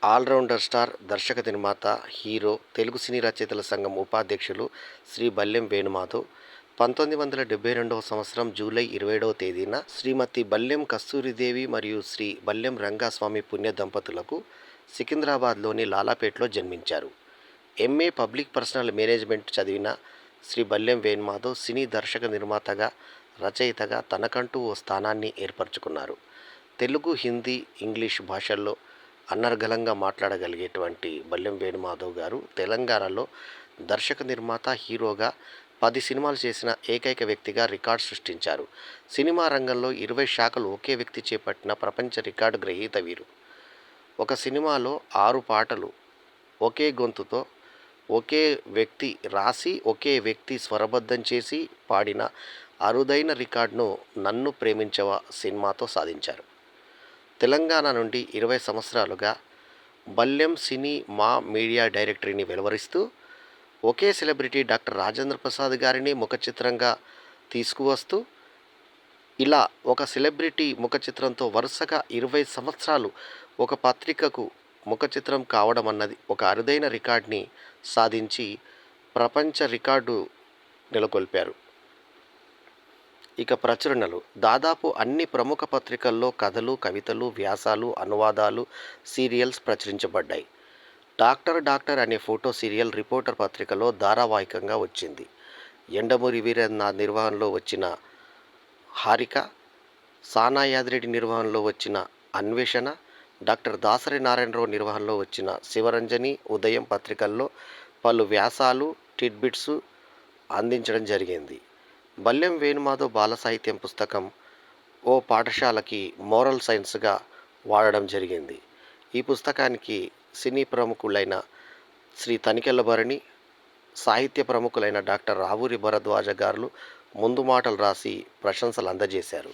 Allrounder star, దర్శక నిర్మాత, hero, Telugu సినీ రచయితల సంఘం ఉపాధ్యక్షులు శ్రీ బల్లెం వేణుమాధవ్ 1972 సంవత్సరం జూలై 27వ తేదీన శ్రీమతి బల్లెం కస్తూరిదేవి మరియు శ్రీ బల్లెం రంగస్వామి పుణ్య దంపతులకు సికింద్రాబాద్లోని లాలాపేటలో జన్మించారు. ఎంఏ పబ్లిక్ పర్సనల్ మేనేజ్మెంట్ చదివిన శ్రీ బల్లెం వేణుమాధవ్ సినీ దర్శక నిర్మాతగా, రచయితగా తనకంటూ ఓ స్థానాన్ని ఏర్పరచుకున్నారు. తెలుగు, హిందీ, ఇంగ్లీష్ భాషల్లో అనర్గళంగా మాట్లాడగలిగేటువంటి బల్లెం వేణుమాధవ్ గారు తెలంగాణలో దర్శక నిర్మాత, హీరోగా 10 సినిమాలు చేసిన ఏకైక వ్యక్తిగా రికార్డు సృష్టించారు. సినిమా రంగంలో 20 శాఖలు ఒకే వ్యక్తి చేపట్టిన ప్రపంచ రికార్డు గ్రహీత వీరు. ఒక సినిమాలో 6 పాటలు ఒకే గొంతుతో ఒకే వ్యక్తి రాసి ఒకే వ్యక్తి స్వరబద్ధం చేసి పాడిన అరుదైన రికార్డును నన్ను ప్రేమించవా సినిమాతో సాధించారు. తెలంగాణ నుండి 20 సంవత్సరాలుగా బల్లెం సినీ మా మీడియా డైరెక్టరీని వెలువరిస్తూ ఒకే సెలబ్రిటీ డాక్టర్ రాజేంద్ర ప్రసాద్ గారిని ముఖ చిత్రంగా తీసుకువస్తూ ఇలా ఒక సెలబ్రిటీ ముఖ చిత్రంతో వరుసగా 20 సంవత్సరాలు ఒక పత్రికకు ముఖ చిత్రం కావడం అన్నది ఒక అరుదైన రికార్డుని సాధించి ప్రపంచ రికార్డు నెలకొల్పారు. ఇక ప్రచురణలు దాదాపు అన్ని ప్రముఖ పత్రికల్లో కథలు, కవితలు, వ్యాసాలు, అనువాదాలు, సీరియల్స్ ప్రచురించబడ్డాయి. డాక్టర్ అనే ఫోటో సీరియల్ రిపోర్టర్ పత్రికలో ధారావాహికంగా వచ్చింది. ఎండమూరి వీరేంద్రనాథ్ నిర్వహణలో వచ్చిన హారిక, సానా యాదిరెడ్డి నిర్వహణలో వచ్చిన అన్వేషణ, డాక్టర్ దాసరి నారాయణరావు నిర్వహణలో వచ్చిన శివరంజని, ఉదయం పత్రికల్లో పలు వ్యాసాలు, టిడ్బిట్స్ అందించడం జరిగింది. బల్లెం వేణుమాధవ్ బాల సాహిత్యం పుస్తకం ఓ పాఠశాలకి మోరల్ సైన్స్గా వాడడం జరిగింది. ఈ పుస్తకానికి సినీ ప్రముఖులైన శ్రీ తనికెళ్ళ భరణి, సాహిత్య ప్రముఖులైన డాక్టర్ రావూరి భరద్వాజ గారు ముందు మాటలు రాసి ప్రశంసలు అందజేశారు.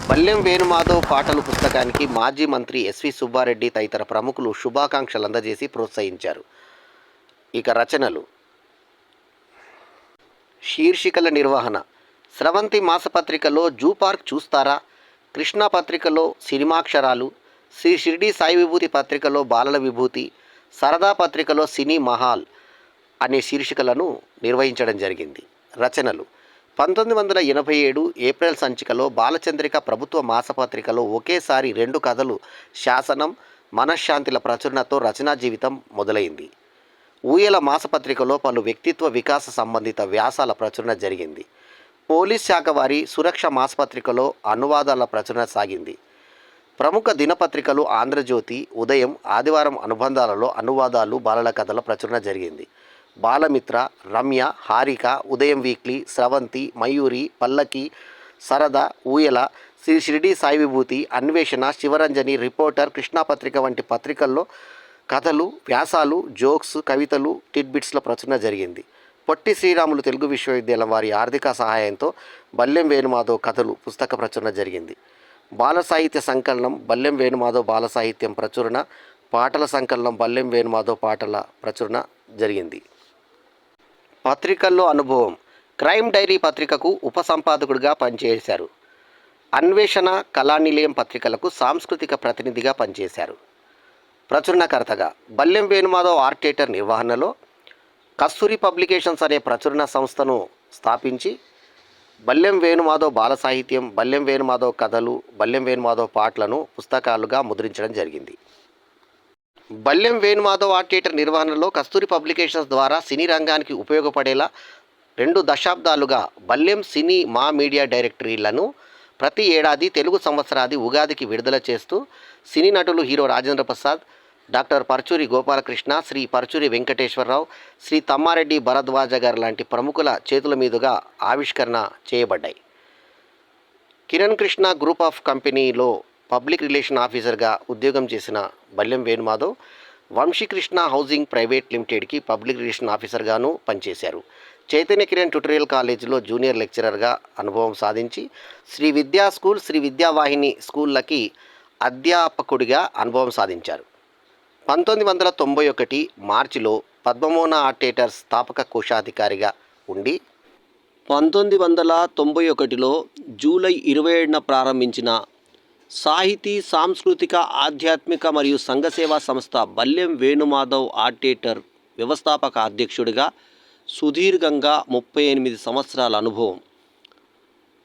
బల్లెం వేణుమాధవ్ పాటలు పుస్తకానికి మాజీ మంత్రి ఎస్వి సుబ్బారెడ్డి తదితర ప్రముఖులు శుభాకాంక్షలు అందజేసి ప్రోత్సహించారు. ఇక రచనలు శీర్షికల నిర్వహణ స్రవంతి మాసపత్రికలో జూ పార్క్ చూస్తారా, కృష్ణా పత్రికలో సినిమాక్షరాలు, శ్రీ షిర్డీ సాయి విభూతి పత్రికలో బాలల విభూతి, సరదా పత్రికలో సినీ మహాల్ అనే శీర్షికలను నిర్వహించడం జరిగింది. రచనలు 1987 ఏప్రిల్ సంచికలో బాలచంద్రిక ప్రభుత్వ మాసపత్రికలో ఒకేసారి 2 కథలు, శాసనం, మనశ్శాంతిల ప్రచురణతో రచనా జీవితం మొదలైంది. ఊయల మాసపత్రికలో పలు వ్యక్తిత్వ వికాస సంబంధిత వ్యాసాల ప్రచురణ జరిగింది. పోలీస్ శాఖ వారి సురక్ష మాసపత్రికలో అనువాదాల ప్రచురణ సాగింది. ప్రముఖ దినపత్రికలు ఆంధ్రజ్యోతి, ఉదయం, ఆదివారం అనుబంధాలలో అనువాదాలు, బాలల కథల ప్రచురణ జరిగింది. బాలమిత్ర, రమ్య, హారిక, ఉదయం వీక్లీ, స్రవంతి, మయూరి, పల్లకి, సరదా, ఊయల, శ్రీ షిర్డీ సాయి విభూతి, అన్వేషణ, శివరంజని, రిపోర్టర్, కృష్ణా పత్రిక వంటి పత్రికల్లో కథలు, వ్యాసాలు, జోక్స్, కవితలు, టిడ్బిట్స్ల ప్రచురణ జరిగింది. పొట్టి శ్రీరాములు తెలుగు విశ్వవిద్యాలయం వారి ఆర్థిక సహాయంతో బల్లెం వేణుమాధవ్ కథలు పుస్తక ప్రచురణ జరిగింది. బాల సాహిత్య సంకలనం బల్లెం వేణుమాధవ్ బాల సాహిత్యం ప్రచురణ, పాటల సంకలనం బల్లెం వేణుమాధవ్ పాటల ప్రచురణ జరిగింది. పత్రికల్లో అనుభవం క్రైమ్ డైరీ పత్రికకు ఉపసంపాదకుడిగా పనిచేశారు. అన్వేషణ, కళానిలయం పత్రికలకు సాంస్కృతిక ప్రతినిధిగా పనిచేశారు. ప్రచురణకర్తగా బల్లెం వేణుమాధవ్ ఆర్ట్ నిర్వహణలో కస్తూరి పబ్లికేషన్స్ అనే ప్రచురణ సంస్థను స్థాపించి బల్లెం వేణుమాధవ్ బాల సాహిత్యం, బల్లెం వేణుమాధవ్ కథలు, బల్లెం వేణుమాధవ్ పాటలను పుస్తకాలుగా ముద్రించడం జరిగింది. బల్లెం వేణుమాధవ్ ఆర్ట్ నిర్వహణలో కస్తూరి పబ్లికేషన్స్ ద్వారా సినీ రంగానికి ఉపయోగపడేలా 2 దశాబ్దాలుగా బల్లెం సినీ మా మీడియా డైరెక్టరీలను ప్రతి ఏడాది తెలుగు సంవత్సరాది ఉగాదికి విడుదల చేస్తూ సినీ నటులు హీరో రాజేంద్ర ప్రసాద్, డాక్టర్ పర్చూరి గోపాలకృష్ణ, శ్రీ పర్చూరి వెంకటేశ్వరరావు, శ్రీ తమ్మారెడ్డి భరద్వాజ గారు లాంటి ప్రముఖుల చేతుల మీదుగా ఆవిష్కరణ చేయబడ్డాయి. కిరణ్ కృష్ణ గ్రూప్ ఆఫ్ కంపెనీలో పబ్లిక్ రిలేషన్ ఆఫీసర్గా ఉద్యోగం చేసిన బల్లెం వేణుమాధవ్ వంశీకృష్ణ హౌసింగ్ ప్రైవేట్ లిమిటెడ్కి పబ్లిక్ రిలేషన్ ఆఫీసర్గాను పనిచేశారు. చైతన్య కిరణ్ ట్యుటోరియల్ కాలేజీలో జూనియర్ లెక్చరర్గా అనుభవం సాధించి శ్రీ విద్యా స్కూల్, శ్రీ విద్యావాహిని స్కూళ్ళకి అధ్యాపకుడిగా అనుభవం సాధించారు. 1991 మార్చిలో పద్మమోన ఆర్ట్ స్థాపక కోశాధికారిగా ఉండి 1991లో జూలై 27న ప్రారంభించిన సాహితీ సాంస్కృతిక ఆధ్యాత్మిక మరియు సంఘసేవా సంస్థ బల్లెం వేణుమాధవ్ ఆర్టేటర్ వ్యవస్థాపక అధ్యక్షుడిగా సుదీర్ఘంగా 38 సంవత్సరాల అనుభవం.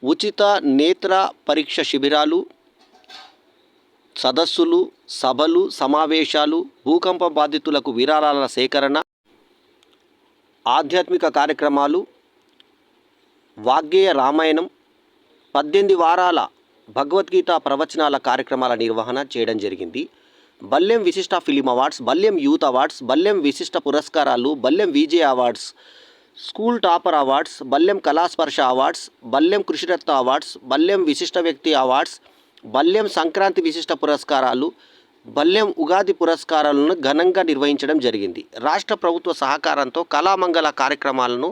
ఉచిత నేత్ర పరీక్ష శిబిరాలు, సదస్సులు, సభలు, సమావేశాలు, భూకంప బాధితులకు విరాళాల సేకరణ, ఆధ్యాత్మిక కార్యక్రమాలు, వాగ్గేయ రామాయణం, 18 వారాల భగవద్గీత ప్రవచనాల కార్యక్రమాల నిర్వహణ చేయడం జరిగింది. బల్లెం విశిష్ట film awards, Ballem youth awards, Ballem విశిష్ట పురస్కారాలు, బల్లెం విజే awards, school topper awards, Ballem కళాస్పర్శ అవార్డ్స్, బల్లెం కృషిరత్న అవార్డ్స్, బల్లెం విశిష్ట వ్యక్తి అవార్డ్స్, బల్లెం సంక్రాంతి విశిష్ట పురస్కారాలు, బల్లెం ఉగాది పురస్కారాలను ఘనంగా నిర్వహించడం జరిగింది. రాష్ట్ర ప్రభుత్వ సహకారంతో కళామంగళ కార్యక్రమాలను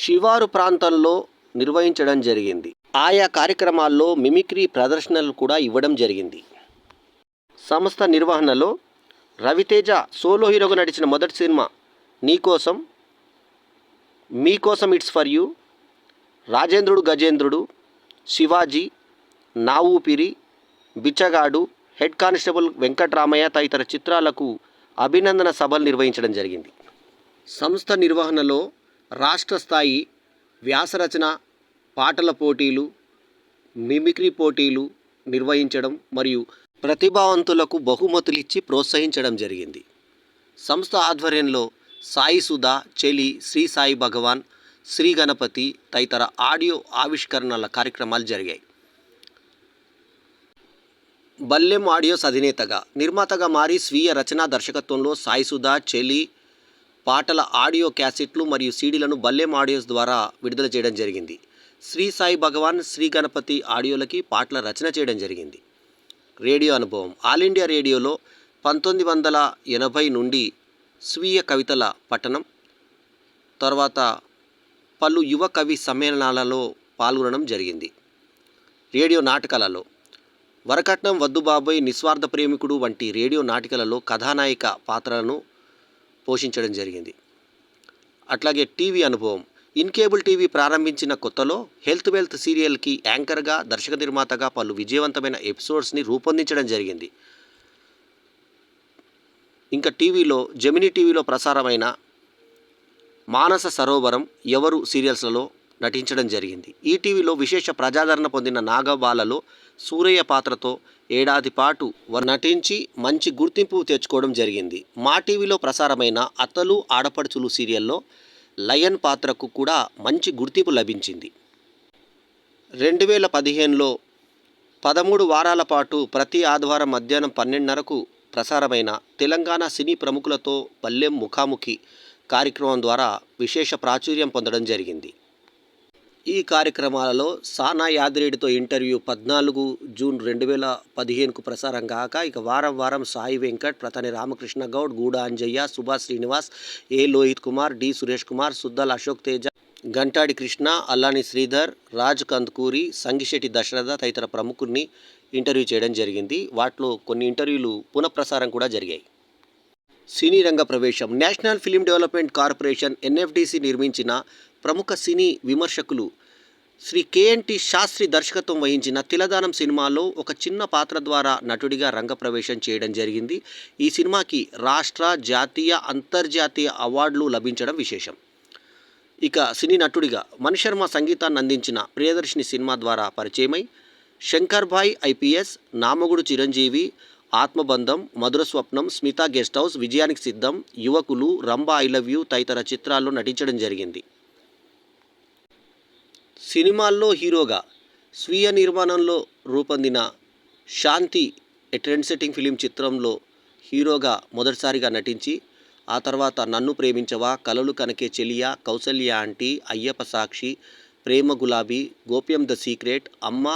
శివారు ప్రాంతంలో నిర్వహించడం జరిగింది. ఆయా కార్యక్రమాల్లో మిమిక్రీ ప్రదర్శనలు కూడా ఇవ్వడం జరిగింది. సంస్థ నిర్వహణలో రవితేజ సోలో హీరోగా నడిచిన మొదటి సినిమా నీకోసం, మీకోసం ఇట్స్ ఫర్ యూ, రాజేంద్రుడు గజేంద్రుడు, శివాజీ, నా ఊపిరి, బిచ్చగాడు, హెడ్ కానిస్టేబుల్ వెంకట్రామయ్య తదితర చిత్రాలకు అభినందన సభలు నిర్వహించడం జరిగింది. సంస్థ నిర్వహణలో రాష్ట్ర స్థాయి వ్యాసరచన, పాటల పోటీలు, మిమిక్రీ పోటీలు నిర్వహించడం మరియు ప్రతిభావంతులకు బహుమతులు ఇచ్చి ప్రోత్సహించడం జరిగింది. సంస్థ ఆధ్వర్యంలో సాయి సుధా, చెలి, శ్రీ సాయి భగవాన్, శ్రీ గణపతి తదితర ఆడియో ఆవిష్కరణల కార్యక్రమాలు జరిగాయి. బల్లెం ఆడియోస్ అధినేతగా, నిర్మాతగా మారి స్వీయ రచనా దర్శకత్వంలో సాయి సుధా, చెలి పాటల ఆడియో క్యాసెట్లు మరియు సీడీలను బల్లెం ఆడియోస్ ద్వారా విడుదల చేయడం జరిగింది. శ్రీ సాయి భగవాన్, శ్రీ గణపతి ఆడియోలకి పాటల రచన చేయడం జరిగింది. రేడియో అనుభవం. ఆల్ ఇండియా రేడియోలో 1980 నుండి స్వీయ కవితల పఠనం, తర్వాత పలు యువ కవి సమ్మేళనాలలో పాల్గొనడం జరిగింది. రేడియో నాటకాలలో వరకట్నం, వద్దు బాబోయ్, నిస్వార్థ ప్రేమికుడు వంటి రేడియో నాటికలలో కథానాయిక పాత్రలను పోషించడం జరిగింది. అట్లాగే టీవీ అనుభవం. ఇన్కేబుల్ టీవీ ప్రారంభించిన కొత్తలో హెల్త్ వెల్త్ సీరియల్కి యాంకర్గా, దర్శక నిర్మాతగా పలు విజయవంతమైన ఎపిసోడ్స్ని రూపొందించడం జరిగింది. ఇంకా టీవీలో జెమినీ టీవీలో ప్రసారమైన మానస సరోవరం, ఎవరు సీరియల్స్లలో నటించడం జరిగింది. ఈటీవీలో విశేష ప్రజాదరణ పొందిన నాగబాలలో సూరయ్య పాత్రతో ఏడాది పాటు నటించి మంచి గుర్తింపు తెచ్చుకోవడం జరిగింది. మా టీవీలో ప్రసారమైన అత్తలు ఆడపడుచులు సీరియల్లో లయన్ పాత్రకు కూడా మంచి గుర్తింపు లభించింది. 2015లో 13 వారాల పాటు ప్రతి ఆదివారం మధ్యాహ్నం 12:30కు ప్రసారమైన తెలంగాణ సినీ ప్రముఖులతో బల్లెం ముఖాముఖి కార్యక్రమం ద్వారా విశేష ప్రాచుర్యం పొందడం జరిగింది. ఈ కార్యక్రమాలలో సానా యాదిరెడ్డితో ఇంటర్వ్యూ 14 జూన్ 2015కు ప్రసారం కాక, ఇక వారం వారం సాయి వెంకట్, ప్రతాని రామకృష్ణ గౌడ్, గూడ అంజయ్య, సుభాష్ శ్రీనివాస్, ఏ లోహిత్ కుమార్, డి సురేష్ కుమార్, సుద్దల్ అశోక్ తేజ, గంటాడి కృష్ణ, అల్లాని శ్రీధర్, రాజ్ కందుకూరి, సంగిశెట్టి దశరథ తదితర ప్రముఖుల్ని ఇంటర్వ్యూ చేయడం జరిగింది. వాటిలో కొన్ని ఇంటర్వ్యూలు పునఃప్రసారం కూడా జరిగాయి. సినీ రంగ ప్రవేశం. National film development corporation NFDC నిర్మించిన ప్రముఖ సినీ విమర్శకులు శ్రీ కేఎన్టి శాస్త్రి దర్శకత్వం వహించిన తిలదానం సినిమాలో ఒక చిన్న పాత్ర ద్వారా నటుడిగా రంగప్రవేశం చేయడం జరిగింది. ఈ సినిమాకి రాష్ట్ర, జాతీయ, అంతర్జాతీయ అవార్డులు లభించడం విశేషం. ఇక సినీ నటుడిగా మణిశర్మ సంగీతాన్ని అందించిన ప్రియదర్శిని సినిమా ద్వారా పరిచయమై శంకర్ భాయ్ ఐపీఎస్, నామగుడు చిరంజీవి, ఆత్మబంధం, మధుర స్వప్నం, స్మిత గెస్ట్ హౌస్, విజయానికి సిద్ధం, యువకులు, రంభా ఐ లవ్ యూ తదితర చిత్రాల్లో నటించడం జరిగింది. సినిమాల్లో హీరోగా స్వీయ నిర్మాణంలో రూపొందిన శాంతి ఏ ట్రెండ్ సెట్టింగ్ ఫిలిం చిత్రంలో హీరోగా మొదటిసారిగా నటించి, ఆ తర్వాత నన్ను ప్రేమించవా, కలలు కనకే చెలియా, కౌసల్య ఆంటీ, అయ్యప్ప సాక్షి, ప్రేమ గులాబీ, గోప్యం ద సీక్రెట్, అమ్మ,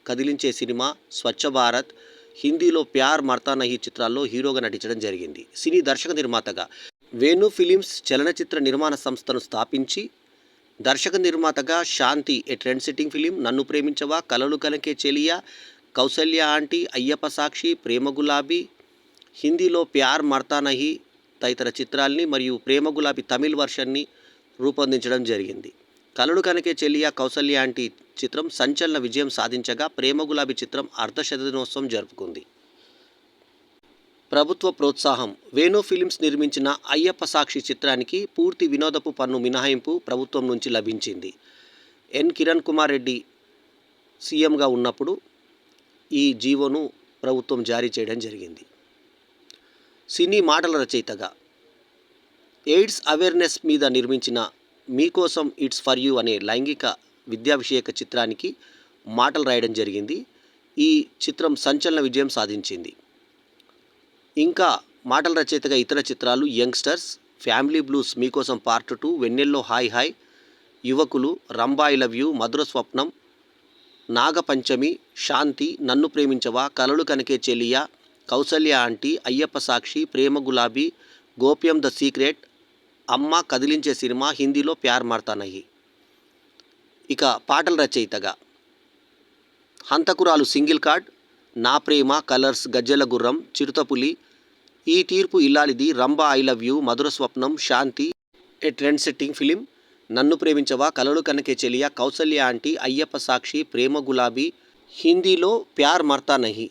కదిలించే సినిమా, స్వచ్ఛ భారత్, హిందీలో ప్యార్ మర్తా నహీ చిత్రాల్లో హీరోగా నటించడం జరిగింది. సినీ దర్శక నిర్మాతగా వేణు ఫిలిమ్స్ చలనచిత్ర నిర్మాణ సంస్థను స్థాపించి దర్శక నిర్మాతగా శాంతి ఏ ట్రెండ్ సెట్టింగ్ ఫిలిం, నన్ను ప్రేమించవా, కలలు కనకే చెలియా, కౌసల్య ఆంటీ, అయ్యప్ప సాక్షి, ప్రేమ గులాబీ, హిందీలో ప్యార్ మర్తా నహీ తదితర చిత్రాల్ని మరియు ప్రేమ గులాబీ తమిళ్ వర్షన్ని రూపొందించడం జరిగింది. కలలు కనకే చెల్లియా కౌసల్య ఆంటీ చిత్రం సంచలన విజయం సాధించగా ప్రేమ గులాబీ చిత్రం అర్ధశతదినోత్సవం జరుపుకుంది. ప్రభుత్వ ప్రోత్సాహం. వేణు ఫిలిమ్స్ నిర్మించిన అయ్యప్ప సాక్షి చిత్రానికి పూర్తి వినోదపు పన్ను మినహాయింపు ప్రభుత్వం నుంచి లభించింది. ఎన్ కిరణ్ కుమార్ రెడ్డి సీఎంగా ఉన్నప్పుడు ఈ జీవోను ప్రభుత్వం జారీ చేయడం జరిగింది. సినీ మాటల రచయితగా ఎయిడ్స్ అవేర్నెస్ మీద నిర్మించిన మీకోసం ఇట్స్ ఫర్ యూ అనే లైంగిక విద్యావిషయక చిత్రానికి మాటలు రాయడం జరిగింది. ఈ చిత్రం సంచలన విజయం సాధించింది. ఇంకా మాటల రచయితగా ఇతర చిత్రాలు యంగ్స్టర్స్, ఫ్యామిలీ బ్లూస్, మీకోసం పార్ట్ 2, వెన్నెల్లో హాయ్ హాయ్, యువకులు, రంభా ఐ లవ్ యూ, మధుర స్వప్నం, నాగపంచమి, శాంతి, నన్ను ప్రేమించవా, కలలు కనకే చెలియా, కౌసల్య ఆంటీ, అయ్యప్ప సాక్షి, ప్రేమ గులాబీ, గోప్యం ద సీక్రెట్, అమ్మ, కదిలించే సినిమా, హిందీలో ప్యార్ మార్తా నహీ. ఇక పాటల రచయితగా హంతకురాలు సింగిల్ కార్డ్, నా ప్రేమ, కలర్స్, గజ్జెల గుర్రం, చిరుతపులి, ఈ తీర్పు ఇల్లాలిది, రంభా ఐ లవ్ యూ, మధుర స్వప్నం, శాంతి, ఏ ట్రెండ్ సెట్టింగ్ ఫిలిం, నన్ను ప్రేమించవా, కలలు కనకే చెలియా, కౌసల్య ఆంటీ, అయ్యప్ప సాక్షి, ప్రేమ గులాబీ, హిందీలో ప్యార్ మార్తా నహీ.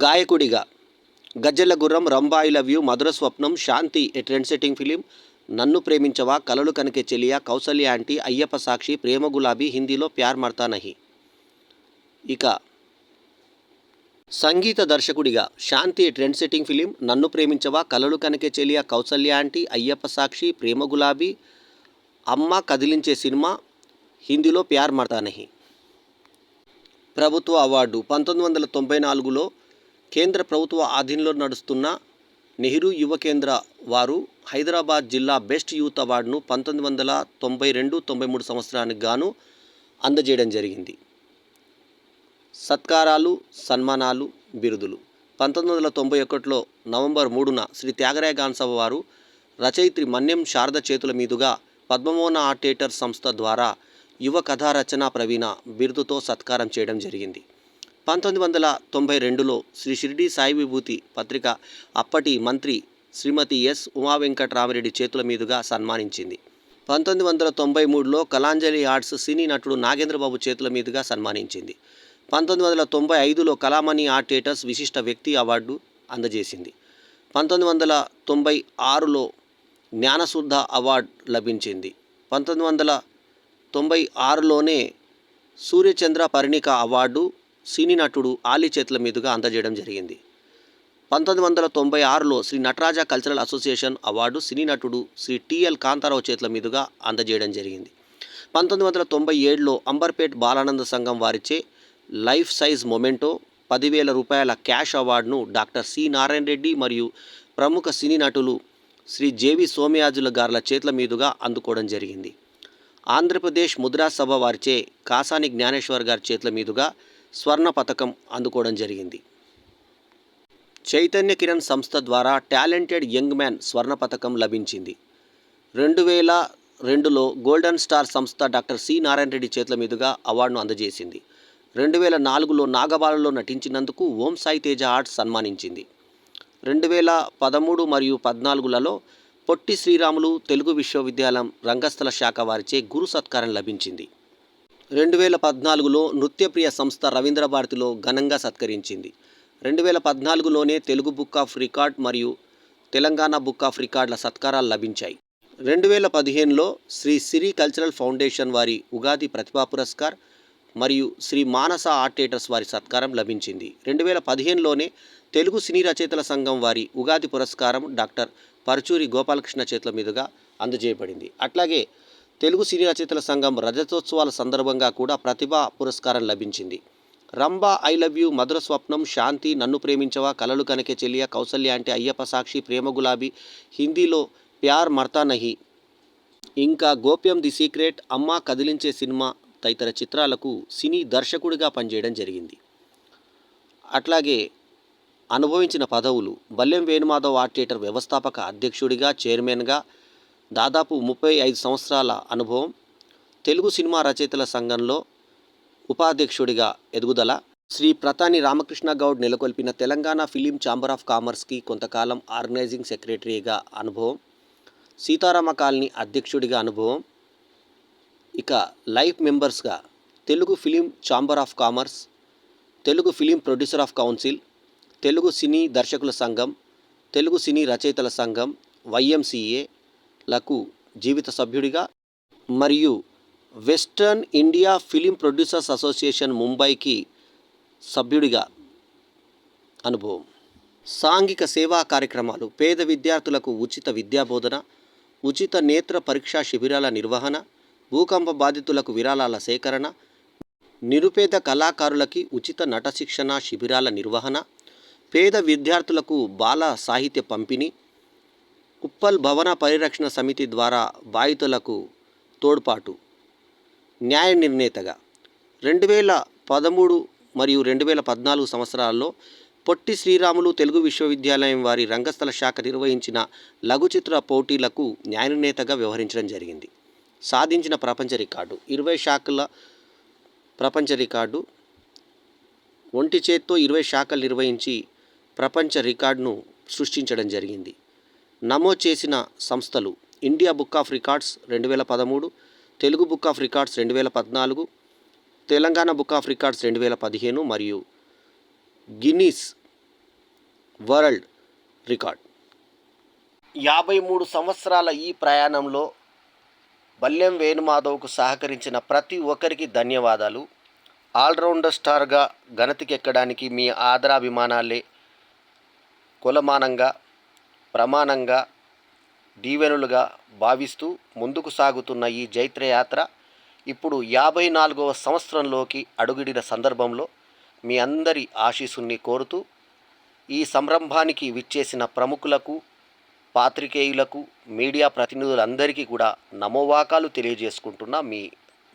గాయకుడిగా గజ్జెల గుర్రం, రంభా ఐ లవ్ యూ, మధుర స్వప్నం, శాంతి, ఏ ట్రెండ్ సెట్టింగ్ ఫిలిం, నన్ను ప్రేమించవా, కలలు కనకే చెలియా, కౌసల్య ఆంటీ, అయ్యప్ప సాక్షి, ప్రేమ గులాబీ, హిందీలో ప్యార్ మార్తా నహీ. ఇక సంగీత దర్శకుడిగా శాంతి, ట్రెండ్ సెట్టింగ్ ఫిలిం, నన్ను ప్రేమించవా, కలలు కనకే చెలియా, కౌసల్య ఆంటీ, అయ్యప్ప సాక్షి, ప్రేమ గులాబీ, అమ్మ, కదిలించే సినిమా, హిందీలో ప్యార్ మార్తా నహీ. ప్రభుత్వ అవార్డు. 1994లో కేంద్ర ప్రభుత్వ ఆధీనంలో నడుస్తున్న నెహ్రూ యువ కేంద్ర వారు హైదరాబాద్ జిల్లా బెస్ట్ యూత్ అవార్డును 1992-93 సంవత్సరానికి గాను అందజేయడం జరిగింది. సత్కారాలు, సన్మానాలు, బిరుదులు. 1991లో నవంబర్ 3న శ్రీ త్యాగరాయ గానసభ వారు రచయిత్రి మన్యం శారద చేతుల మీదుగా పద్మమోహన ఆర్ట్ థియేటర్ సంస్థ ద్వారా యువ కథా రచనా ప్రవీణ బిరుదుతో సత్కారం చేయడం జరిగింది. 1992లో శ్రీ షిరిడి సాయి విభూతి పత్రిక అప్పటి మంత్రి శ్రీమతి ఎస్ ఉమావెంకటరామరెడ్డి చేతుల మీదుగా సన్మానించింది. 1993లో కళాంజలి ఆర్ట్స్ సినీ నటుడు నాగేంద్రబాబు చేతుల మీదుగా సన్మానించింది. 1995లో కళామణి ఆర్ట్ థియేటర్స్ విశిష్ట వ్యక్తి అవార్డు అందజేసింది. 1996లో జ్ఞానశుద్ధ అవార్డు లభించింది. 1996లోనే సూర్యచంద్ర పరిణిక అవార్డు సినీ నటుడు ఆలీ చేతుల మీదుగా అందజేయడం జరిగింది. 1996లో Shri Nataraja cultural association award సినీ నటుడు శ్రీ టిఎల్ కాంతారావు చేతుల మీదుగా అందజేయడం జరిగింది. 1997లో అంబర్పేట్ బాలానంద సంఘం వారిచే లైఫ్ సైజ్ మొమెంటో 10,000 రూపాయల క్యాష్ అవార్డును డాక్టర్ సి నారాయణ రెడ్డి మరియు ప్రముఖ సినీ నటులు శ్రీ జేవి సోమయాజుల గార్ల చేతుల మీదుగా అందుకోవడం జరిగింది. ఆంధ్రప్రదేశ్ ముద్రా సభ వారిచే కాసాని జ్ఞానేశ్వర్ గారి చేతుల మీదుగా స్వర్ణ పథకం అందుకోవడం జరిగింది. చైతన్య కిరణ్ సంస్థ ద్వారా టాలెంటెడ్ యంగ్ మ్యాన్ స్వర్ణ పథకం లభించింది. 2002లో గోల్డెన్ స్టార్ సంస్థ డాక్టర్ సి నారాయణ రెడ్డి చేతుల మీదుగా అవార్డును అందజేసింది. 2004లో నాగబాలలో నటించినందుకు ఓం సాయి తేజ ఆర్ట్స్ సన్మానించింది. 2013 మరియు 2014లలో పొట్టి శ్రీరాములు తెలుగు విశ్వవిద్యాలయం రంగస్థల శాఖ వారిచే గురు సత్కారం లభించింది. 2014లో నృత్యప్రియ సంస్థ రవీంద్ర భారతిలో ఘనంగా సత్కరించింది. 2014లోనే తెలుగు బుక్ ఆఫ్ రికార్డ్ మరియు తెలంగాణ బుక్ ఆఫ్ రికార్డుల సత్కారాలు లభించాయి. 2015లో శ్రీ సిరి కల్చరల్ ఫౌండేషన్ వారి ఉగాది ప్రతిభా పురస్కార్ మరియు శ్రీ మానస ఆర్ట్ థియేటర్స్ వారి సత్కారం లభించింది. 2015లోనే తెలుగు సినీ రచయితల సంఘం వారి ఉగాది పురస్కారం డాక్టర్ పరుచూరి గోపాలకృష్ణ చేతుల మీదుగా అందజేయబడింది. అట్లాగే తెలుగు సినీ రచయితల సంఘం రజతోత్సవాల సందర్భంగా కూడా ప్రతిభా పురస్కారం లభించింది. రంభా ఐ లవ్ యూ, మధుర స్వప్నం, శాంతి, నన్ను ప్రేమించవా, కలలు కనకే చెలియా, కౌసల్య అంటే, అయ్యప్ప సాక్షి, ప్రేమ గులాబీ, హిందీలో ప్యార్ మార్తా నహీ, ఇంకా గోప్యం ది సీక్రెట్, అమ్మ, కదిలించే సినిమా తదితర చిత్రాలకు సినీ దర్శకుడిగా పనిచేయడం జరిగింది. అట్లాగే అనుభవించిన పదవులు: బల్లెం వేణుమాధవ్ ఆర్ట్ థియేటర్ వ్యవస్థాపక అధ్యక్షుడిగా, చైర్మన్గా దాదాపు 35 సంవత్సరాల అనుభవం. తెలుగు సినిమా రచయితల సంఘంలో ఉపాధ్యక్షుడిగా ఎదుగుదల. శ్రీ ప్రతాని రామకృష్ణ గౌడ్ నెలకొల్పిన తెలంగాణ ఫిలిం ఛాంబర్ ఆఫ్ కామర్స్కి కొంతకాలం ఆర్గనైజింగ్ సెక్రటరీగా అనుభవం. సీతారామ కాలనీ అధ్యక్షుడిగా అనుభవం. ఇక లైఫ్ మెంబర్స్గా Telugu film chamber of commerce, Telugu film producer of council, Telugu సినీ దర్శకుల సంఘం, తెలుగు సినీ రచయితల సంఘం YMCAలకు జీవిత సభ్యుడిగా మరియు western India film producers association ముంబైకి సభ్యుడిగా అనుభవం. సాంఘిక సేవా కార్యక్రమాలు, పేద విద్యార్థులకు ఉచిత విద్యాబోధన, ఉచిత నేత్ర పరీక్షా శిబిరాల నిర్వహణ, భూకంప బాధితులకు విరాళాల సేకరణ, నిరుపేద కళాకారులకి ఉచిత నట శిక్షణ శిబిరాల నిర్వహణ, పేద విద్యార్థులకు బాల సాహిత్య పంపిణీ, ఉప్పల్ భవన పరిరక్షణ సమితి ద్వారా బాధితులకు తోడ్పాటు. న్యాయ నిర్ణేతగా 2013 మరియు 2014 సంవత్సరాల్లో పొట్టి శ్రీరాములు తెలుగు విశ్వవిద్యాలయం వారి రంగస్థల శాఖ నిర్వహించిన లఘు చిత్ర పోటీలకు న్యాయ నిర్ణేతగా వ్యవహరించడం జరిగింది. సాధించిన ప్రపంచ రికార్డు 20 శాఖల ప్రపంచ రికార్డు. ఒంటి చేత్తో 20 శాఖలు నిర్వహించి ప్రపంచ రికార్డును సృష్టించడం జరిగింది. నమోదు చేసిన సంస్థలు India book of records 2013, Telugu book of records 2014, Telangana book of records 2015 మరియు గిన్నీస్ వరల్డ్ రికార్డ్. 53 సంవత్సరాల ఈ ప్రయాణంలో బల్లెం వేణుమాధవ్కు సహకరించిన ప్రతి ఒక్కరికి ధన్యవాదాలు. ఆల్రౌండర్ స్టార్గా గణతికెక్కడానికి మీ ఆదరాభిమానాలే కొలమానంగా, ప్రమాణంగా, దీవెనలుగా భావిస్తూ ముందుకు సాగుతున్న ఈ జైత్రయాత్ర ఇప్పుడు 54వ సంవత్సరంలోకి అడుగిడిన సందర్భంలో మీ అందరి ఆశీస్సుల్ని కోరుతూ ఈ సంరంభానికి విచ్చేసిన ప్రముఖులకు, పాత్రికేయులకు, మీడియా ప్రతినిధులందరికీ కూడా నమోవాకాలు తెలియజేసుకుంటున్న మీ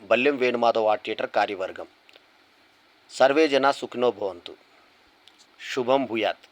బల్లెం వేణుమాధవ్ ఆర్ట్ థియేటర్ కార్యవర్గం. సర్వే జన సుఖినో భవంతు. శుభం భూయాత్.